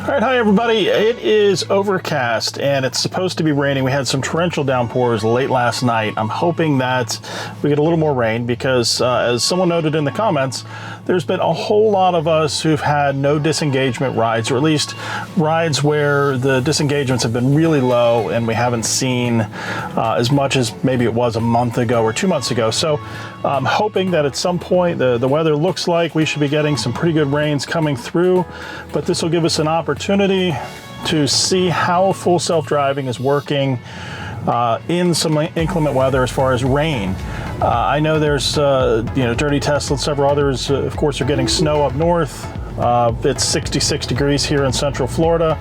All right, hi everybody. It is overcast and it's supposed to be raining. We had some torrential downpours late last night. I'm hoping that we get a little more rain because as someone noted in the comments, there's been a whole lot of us who've had no disengagement rides, or at least rides where the disengagements have been really low and we haven't seen as much as maybe it was a month ago or 2 months ago. So I'm hoping that at some point the weather looks like we should be getting some pretty good rains coming through, but this will give us an opportunity to see how full self-driving is working in some inclement weather as far as rain. I know there's Dirty Tesla and several others, of course, are getting snow up north. It's 66 degrees here in Central Florida,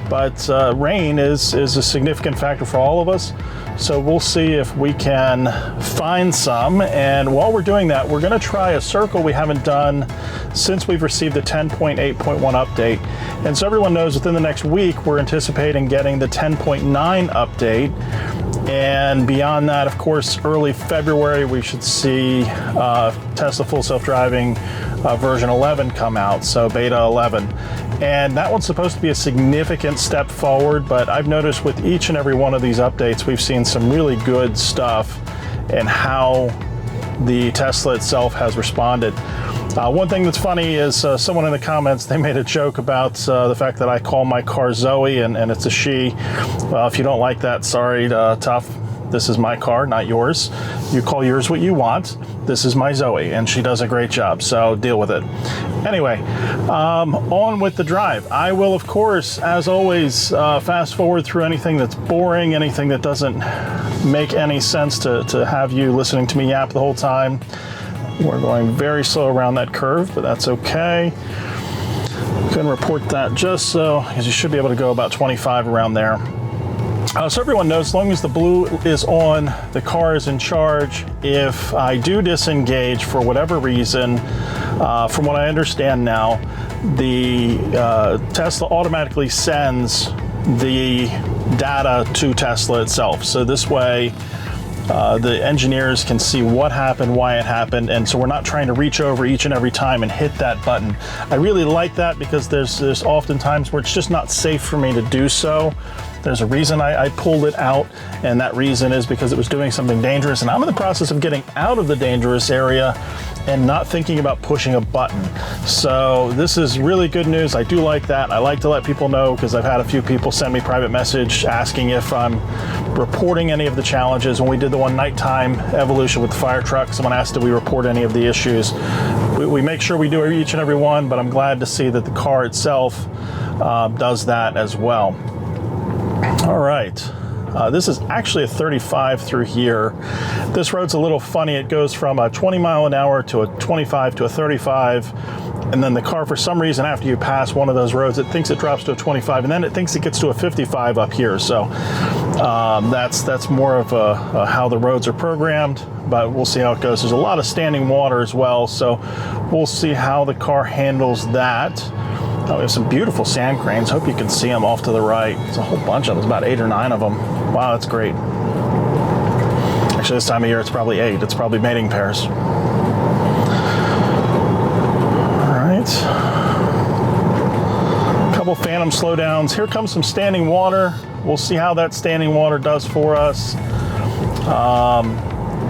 but rain is a significant factor for all of us. So we'll see if we can find some. And while we're doing that, we're going to try a circle we haven't done since we've received the 10.8.1 update. And so everyone knows within the next week, we're anticipating getting the 10.9 update. And beyond that, of course, early February, we should see Tesla Full Self-Driving version 11 come out, so beta 11. And that one's supposed to be a significant step forward, but I've noticed with each and every one of these updates, we've seen some really good stuff and how the Tesla itself has responded. One thing that's funny is someone in the comments, they made a joke about the fact that I call my car Zoe and it's a she. Well, if you don't like that, sorry, tough. This is my car, not yours. You call yours what you want. This is my Zoe, and she does a great job, so deal with it. Anyway, on with the drive. I will, of course, as always, fast forward through anything that's boring, anything that doesn't make any sense to have you listening to me yap the whole time. We're going very slow around that curve, but that's okay. Couldn't report that just so, because you should be able to go about 25 around there. So everyone knows, as long as the blue is on, the car is in charge. If I do disengage for whatever reason, from what I understand now, the Tesla automatically sends the data to Tesla itself. So this way, the engineers can see what happened, why it happened, and so we're not trying to reach over each and every time and hit that button. I really like that because there's often times where it's just not safe for me to do so. There's a reason I pulled it out, and that reason is because it was doing something dangerous, and I'm in the process of getting out of the dangerous area and not thinking about pushing a button. So this is really good news. I do like that. I like to let people know because I've had a few people send me private message asking if I'm reporting any of the challenges. When we did the one nighttime evolution with the fire truck, someone asked did we report any of the issues. We make sure we do each and every one, but I'm glad to see that the car itself does that as well. All right, this is actually a 35 through here. This road's a little funny. It goes from a 20 mile an hour to a 25 to a 35. And then the car, for some reason, after you pass one of those roads, it thinks it drops to a 25, and then it thinks it gets to a 55 up here. So that's more of how the roads are programmed, but we'll see how it goes. There's a lot of standing water as well, so we'll see how the car handles that. Oh, we have some beautiful sand cranes. Hope you can see them off to the right. There's a whole bunch of them. There's about 8 or 9 of them. Wow, that's great. Actually, this time of year, it's probably 8. It's probably mating pairs. All right. A couple phantom slowdowns. Here comes some standing water. We'll see how that standing water does for us.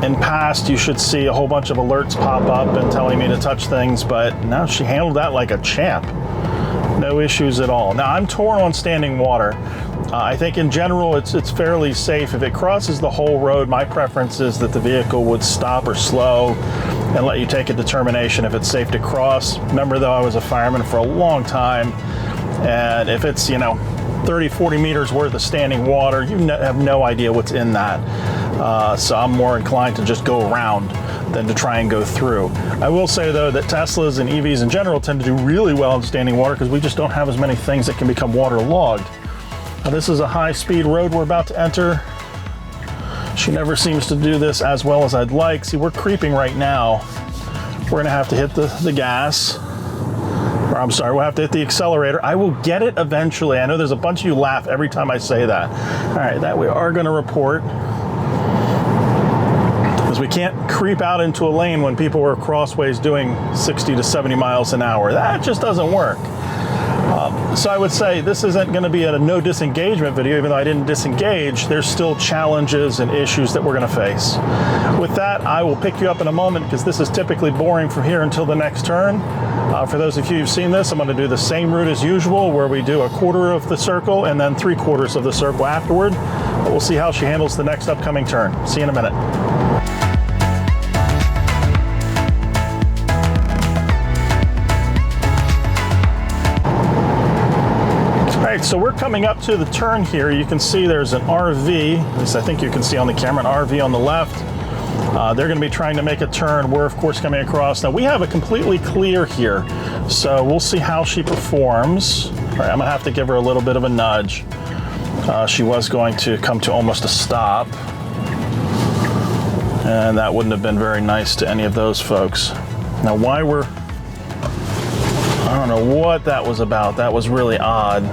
In past, you should see a whole bunch of alerts pop up and telling me to touch things, but now she handled that like a champ. No issues at all. Now, I'm torn on standing water. I think in general, it's fairly safe. If it crosses the whole road, my preference is that the vehicle would stop or slow and let you take a determination if it's safe to cross. Remember, though, I was a fireman for a long time, and if it's, 30, 40 meters worth of standing water, you have no idea what's in that. So I'm more inclined to just go around than to try and go through. I will say, though, that Teslas and EVs in general tend to do really well in standing water because we just don't have as many things that can become waterlogged. Now, this is a high-speed road we're about to enter. She never seems to do this as well as I'd like. See, we're creeping right now. We're going to have to hit the gas. Or I'm sorry, we'll have to hit the accelerator. I will get it eventually. I know there's a bunch of you laugh every time I say that. All right, that we are going to report. Because we can't creep out into a lane when people are crossways doing 60 to 70 miles an hour. That just doesn't work. So I would say this isn't going to be a no disengagement video, even though I didn't disengage. There's still challenges and issues that we're going to face. With that, I will pick you up in a moment because this is typically boring from here until the next turn. For those of you who've seen this, I'm going to do the same route as usual, where we do a quarter of the circle and then 3/4 of the circle afterward. But we'll see how she handles the next upcoming turn. See you in a minute. So we're coming up to the turn here. You can see there's an RV, at least I think you can see on the camera, an RV on the left. They're going to be trying to make a turn. We're, of course, coming across. Now, we have a completely clear here, so we'll see how she performs. All right, I'm going to have to give her a little bit of a nudge. She was going to come to almost a stop, and that wouldn't have been very nice to any of those folks. Now, I don't know what that was about. That was really odd.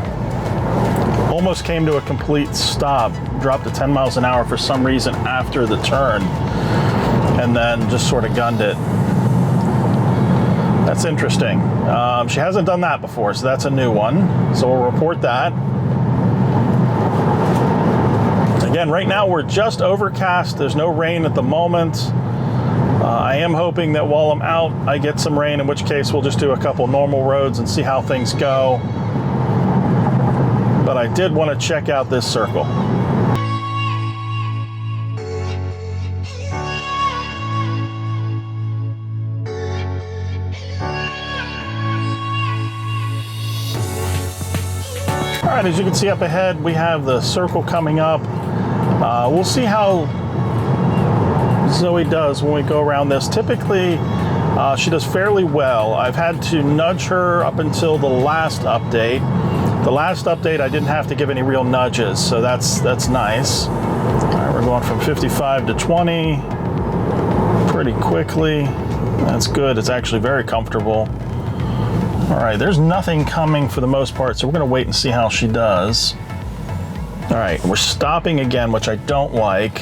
Almost came to a complete stop, dropped to 10 miles an hour for some reason after the turn, and then just sort of gunned it. That's interesting. She hasn't done that before, so that's a new one. So we'll report that. Again, right now we're just overcast. There's no rain at the moment. I am hoping that while I'm out, I get some rain, in which case we'll just do a couple normal roads and see how things go. But I did want to check out this circle. All right, as you can see up ahead, we have the circle coming up. We'll see how Zoe does when we go around this. Typically, she does fairly well. I've had to nudge her up until the last update. The last update, I didn't have to give any real nudges, so that's nice. All right, we're going from 55 to 20 pretty quickly. That's good. It's actually very comfortable. All right, there's nothing coming for the most part, so we're going to wait and see how she does. All right, we're stopping again, which I don't like.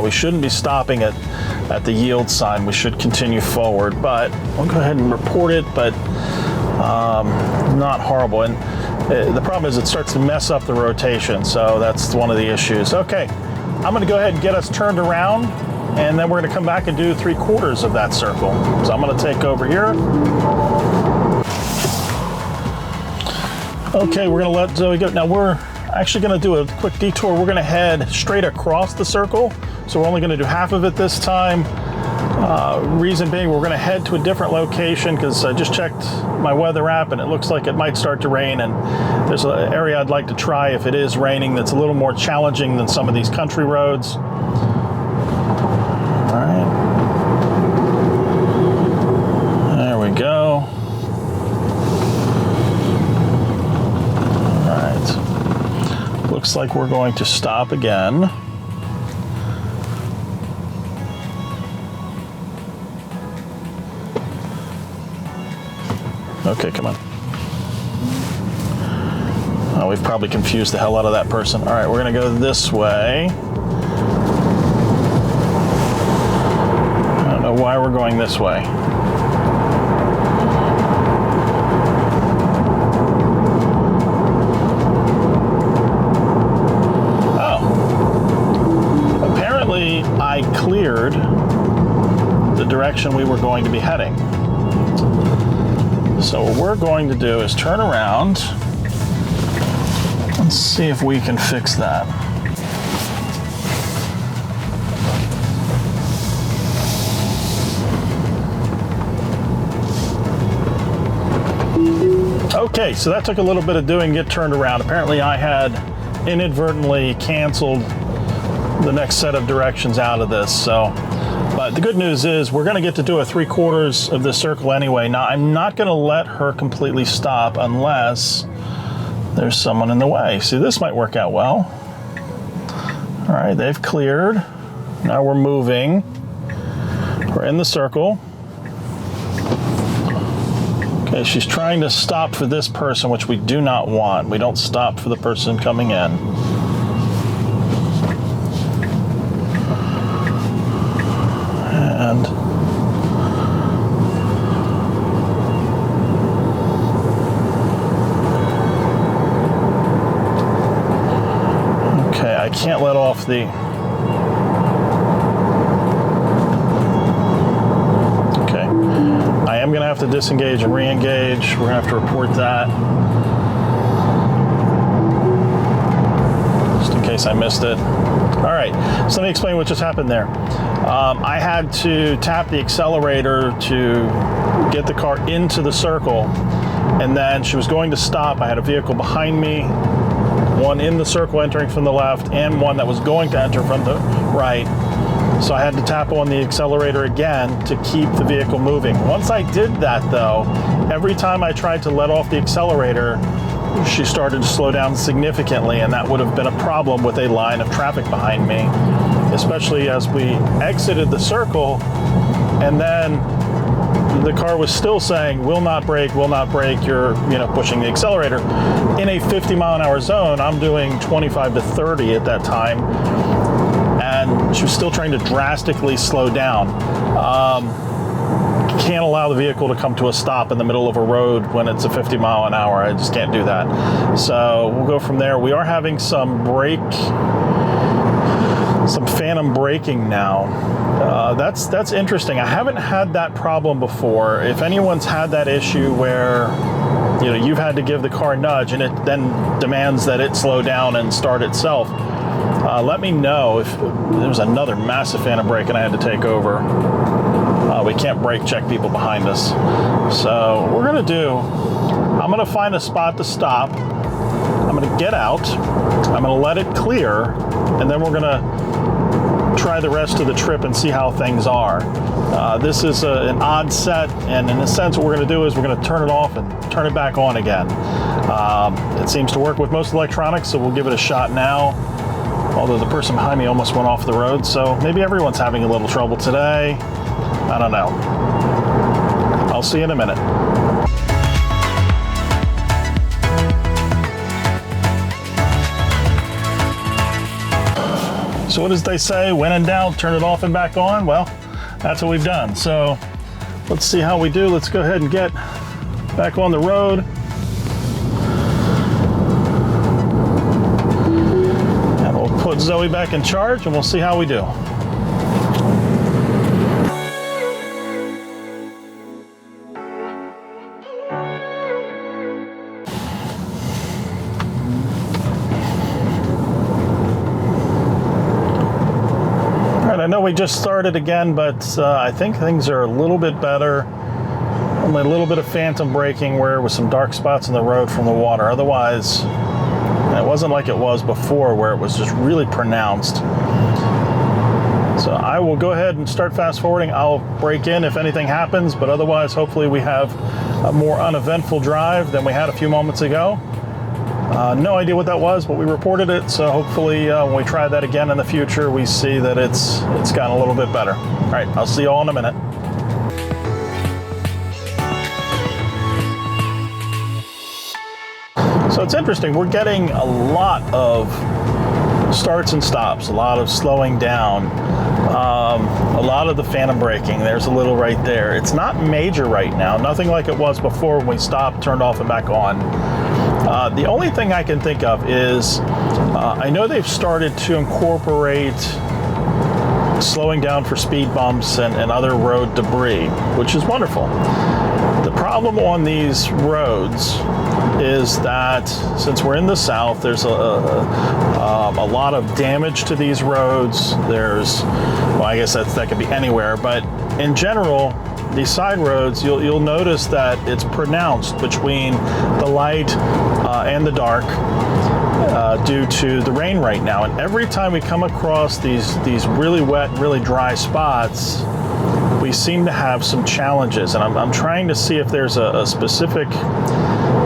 We shouldn't be stopping at the yield sign. We should continue forward, but we'll go ahead and report it, but not horrible. And the problem is it starts to mess up the rotation, so that's one of the issues. Okay, I'm going to go ahead and get us turned around, and then we're going to come back and do 3/4 of that circle. So I'm going to take over here. Okay, we're going to let Zoe go. Now we're actually going to do a quick detour. We're going to head straight across the circle, so we're only going to do half of it this time. Reason being, we're going to head to a different location because I just checked my weather app and it looks like it might start to rain, and there's an area I'd like to try if it is raining that's a little more challenging than some of these country roads. All right. There we go. All right. Looks like we're going to stop again. Okay, come on. Oh, we've probably confused the hell out of that person. All right, we're going to go this way. I don't know why we're going this way. Oh. Apparently, I cleared the direction we were going to be heading. So what we're going to do is turn around and see if we can fix that. Okay, so that took a little bit of doing to get turned around. Apparently I had inadvertently canceled the next set of directions out of this. But the good news is we're going to get to do a 3/4 of this circle anyway. Now, I'm not going to let her completely stop unless there's someone in the way. See, this might work out well. All right, they've cleared. Now we're moving. We're in the circle. Okay, she's trying to stop for this person, which we do not want. We don't stop for the person coming in. And can't let off the... Okay. I am going to have to disengage and re-engage. We're going to have to report that. Just in case I missed it. All right, so let me explain what just happened there. I had to tap the accelerator to get the car into the circle, and then she was going to stop. I had a vehicle behind me, one in the circle entering from the left, and one that was going to enter from the right. So I had to tap on the accelerator again to keep the vehicle moving. Once I did that, though, every time I tried to let off the accelerator, she started to slow down significantly, and that would have been a problem with a line of traffic behind me, especially as we exited the circle, and then the car was still saying, will not brake, you're pushing the accelerator. In a 50-mile-an-hour zone, I'm doing 25 to 30 at that time, and she was still trying to drastically slow down. Can't allow the vehicle to come to a stop in the middle of a road when it's a 50-mile-an-hour. I just can't do that. So we'll go from there. We are having some phantom braking now. That's interesting. I haven't had that problem before. If anyone's had that issue where you've had to give the car a nudge and it then demands that it slow down and start itself, let me know. If there was another massive phantom brake and I had to take over. We can't brake check people behind us. So what we're going to do, I'm going to find a spot to stop. I'm going to get out. I'm going to let it clear. And then we're going to try the rest of the trip and see how things are. This is an odd set. And in a sense, what we're going to do is we're going to turn it off and turn it back on again. It seems to work with most electronics, so we'll give it a shot now. Although the person behind me almost went off the road, so maybe everyone's having a little trouble today. I don't know. I'll see you in a minute. So what does they say? When in doubt, turn it off and back on? Well, that's what we've done. So let's see how we do. Let's go ahead and get back on the road. And we'll put Zoe back in charge and we'll see how we do. I know we just started again, but I think things are a little bit better. Only a little bit of phantom braking where with some dark spots in the road from the water. Otherwise, it wasn't like it was before where it was just really pronounced. So I will go ahead and start fast forwarding. I'll brake in if anything happens, but otherwise, hopefully we have a more uneventful drive than we had a few moments ago. No idea what that was, but we reported it, so hopefully when we try that again in the future, we see that it's gotten a little bit better. All right, I'll see you all in a minute. So it's interesting, we're getting a lot of starts and stops, a lot of slowing down, a lot of the phantom braking. There's a little right there. It's not major right now, nothing like it was before when we stopped, turned off, and back on. The only thing I can think of is I know they've started to incorporate slowing down for speed bumps and other road debris, which is wonderful. The problem on these roads is that since we're in the South, there's a lot of damage to these roads. There's, well, I guess that could be anywhere, but in general, these side roads, you'll notice that it's pronounced between the light and the dark due to the rain right now. And every time we come across these really wet, really dry spots, we seem to have some challenges. And I'm trying to see if there's a specific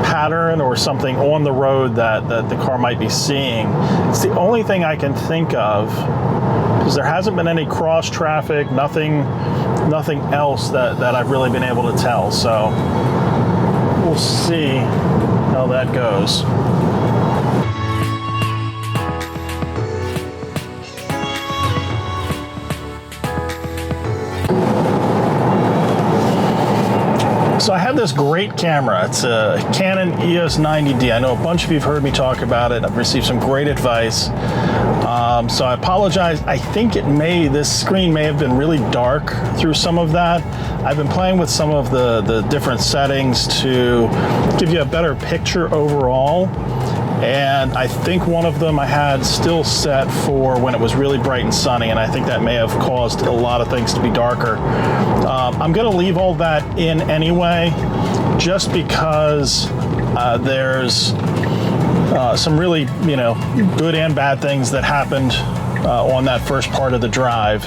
pattern or something on the road that the car might be seeing. It's the only thing I can think of, because there hasn't been any cross traffic, nothing else that I've really been able to tell. So we'll see how that goes. So I have this great camera. It's a Canon EOS 90D. I know a bunch of you have heard me talk about it. I've received some great advice. So I apologize. I think this screen may have been really dark through some of that. I've been playing with some of the different settings to give you a better picture overall. And I think one of them I had still set for when it was really bright and sunny, and I think that may have caused a lot of things to be darker. I'm going to leave all that in anyway, just because there's some really, good and bad things that happened on that first part of the drive.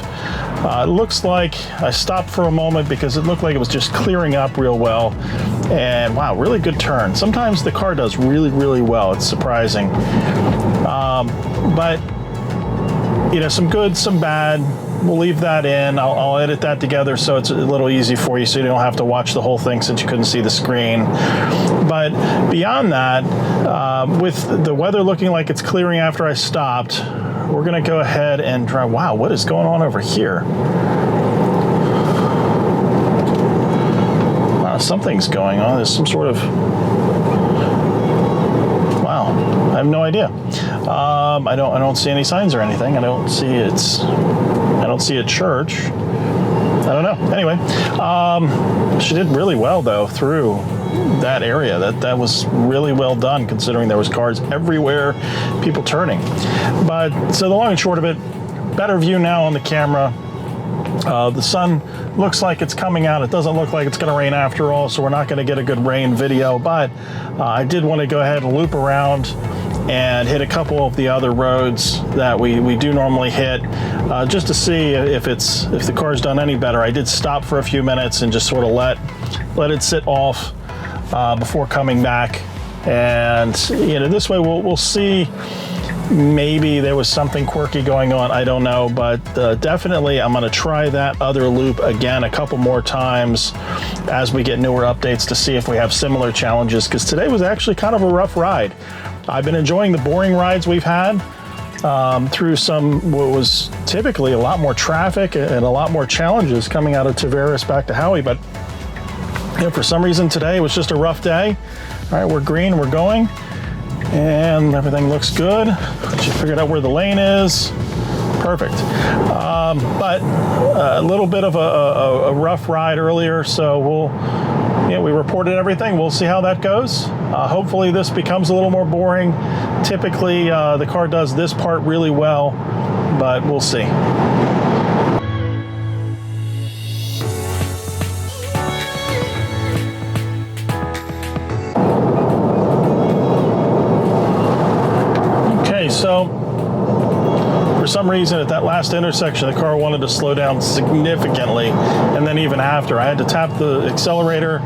It looks like I stopped for a moment because it looked like it was just clearing up real well. And wow, really good turn. Sometimes the car does really, really well. It's surprising. But, some good, some bad. We'll leave that in. I'll edit that together so it's a little easy for you so you don't have to watch the whole thing since you couldn't see the screen. But beyond that, with the weather looking like it's clearing after I stopped, we're going to go ahead and drive. Wow, what is going on over here? Wow, something's going on. There's some sort of... Wow, I have no idea. I don't see any signs or anything. I don't see a church. I don't know. Anyway, she did really well though through that area. That was really well done considering there was cars everywhere, people turning. But so the long and short of it, better view now on the camera. The sun looks like it's coming out. It doesn't look like it's going to rain after all, so we're not going to get a good rain video. But I did want to go ahead and loop around and hit a couple of the other roads that we do normally hit, just to see if the car's done any better. I did stop for a few minutes and just sort of let it sit off before coming back, and this way we'll see. Maybe there was something quirky going on, I don't know, but definitely I'm going to try that other loop again a couple more times as we get newer updates to see if we have similar challenges, because today was actually kind of a rough ride. I've been enjoying the boring rides we've had through what was typically a lot more traffic and a lot more challenges coming out of Tavares back to Howie, but for some reason today it was just a rough day. All right, we're green, we're going. And everything looks good. She figured out where the lane is. Perfect. But a little bit of a rough ride earlier, so we reported everything. We'll see how that goes. Hopefully this becomes a little more boring. Typically the car does this part really well, but we'll see. So for some reason at that last intersection, the car wanted to slow down significantly. And then even after, I had to tap the accelerator.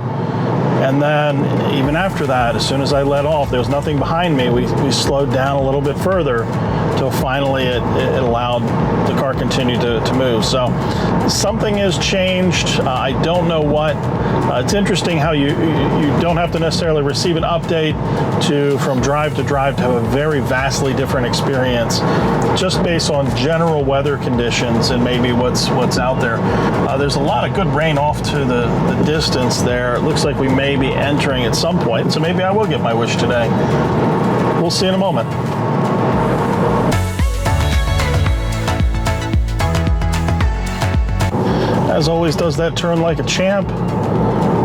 And then even after that, as soon as I let off, there was nothing behind me. We slowed down a little bit further till finally it allowed the car continue to move. So something has changed. I don't know what. It's interesting how you don't have to necessarily receive an update from drive to drive to have a very vastly different experience just based on general weather conditions and maybe what's out there. There's a lot of good rain off to the distance there. It looks like we may be entering at some point, so maybe I will get my wish today. We'll see in a moment. As always, does that turn like a champ.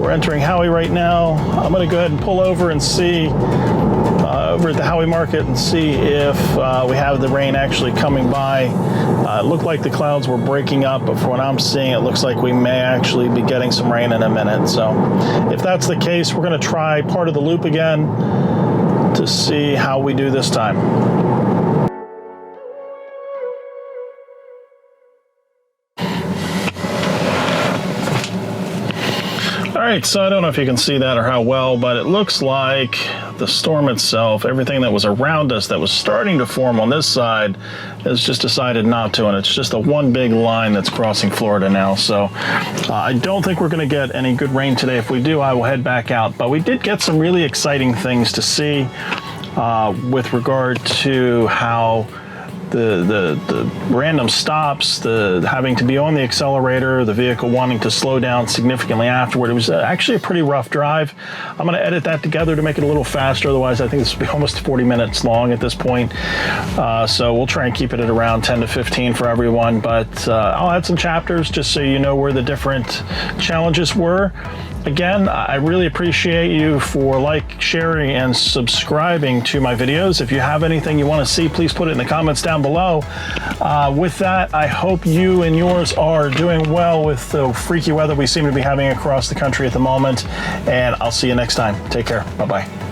We're entering Howie right now. I'm going to go ahead and pull over and see over at the Howie Market and see if we have the rain actually coming by. It looked like the clouds were breaking up, but from what I'm seeing, it looks like we may actually be getting some rain in a minute. So if that's the case, we're going to try part of the loop again to see how we do this time. All right, so I don't know if you can see that or how well, but it looks like the storm itself, everything that was around us that was starting to form on this side has just decided not to, and it's just a one big line that's crossing Florida now. So I don't think we're going to get any good rain today. If we do, I will head back out. But we did get some really exciting things to see with regard to how the random stops, the having to be on the accelerator, the vehicle wanting to slow down significantly afterward. It was actually a pretty rough drive. I'm going to edit that together to make it a little faster. Otherwise, I think this will be almost 40 minutes long at this point. So we'll try and keep it at around 10 to 15 for everyone. But I'll add some chapters just so you know where the different challenges were. Again, I really appreciate you for sharing, and subscribing to my videos. If you have anything you want to see, please put it in the comments down below. With that, I hope you and yours are doing well with the freaky weather we seem to be having across the country at the moment. And I'll see you next time. Take care. Bye-bye.